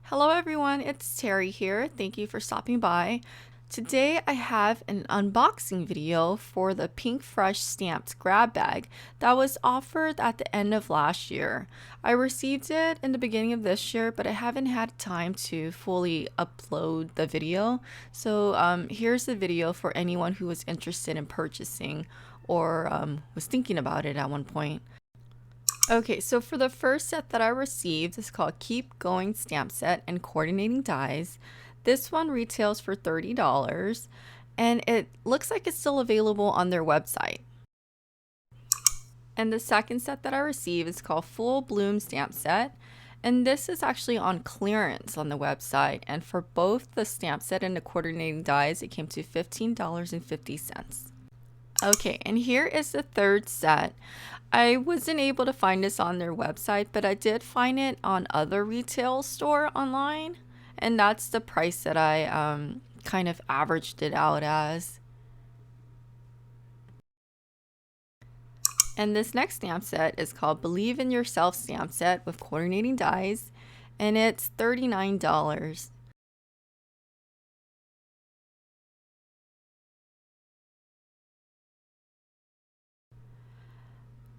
Hello everyone, it's Terry here. Thank you for stopping by. Today I have an unboxing video for the PinkFresh stamped grab bag that was offered at the end of last year. I received it in the beginning of this year, but I haven't had time to fully upload the video. So here's the video for anyone who was interested in purchasing or was thinking about it at one point. Okay, so for the first set that I received, it's called Keep Going Stamp Set and Coordinating Dies. This one retails for $30 and it looks like it's still available on their website. And the second set that I received is called Full Bloom Stamp Set. And this is actually on clearance on the website. And for both the stamp set and the coordinating dies, it came to $15.50. Okay, and here is the third set. I wasn't able to find this on their website, but I did find it on other retail store online, and that's the price that I kind of averaged it out as. And this next stamp set is called Believe in Yourself stamp set with coordinating dies, and it's $39.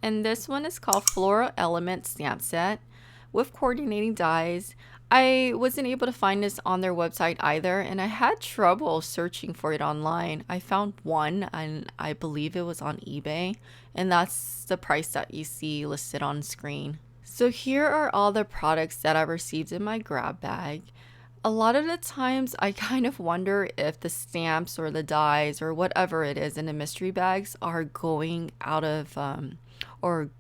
And this one is called Floral Element Stamp Set with coordinating dies. I wasn't able to find this on their website either, and I had trouble searching for it online. I found one, and I believe it was on eBay, and that's the price that you see listed on screen. So here are all the products that I received in my grab bag. A lot of the times I kind of wonder if the stamps or the dies or whatever it is in the mystery bags are going out of or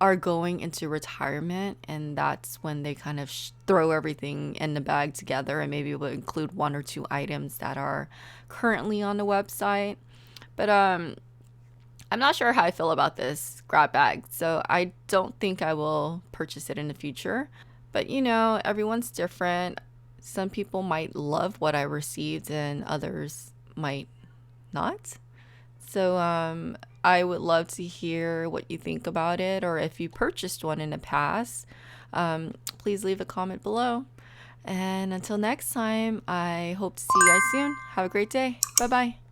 are going into retirement, and that's when they kind of throw everything in the bag together and maybe will include one or two items that are currently on the website. But I'm not sure how I feel about this grab bag, so I don't think I will purchase it in the future. But you know, everyone's different. Some people might love what I received and others might not. So I would love to hear what you think about it, or if you purchased one in the past. Please leave a comment below. And until next time, I hope to see you guys soon. Have a great day. Bye bye.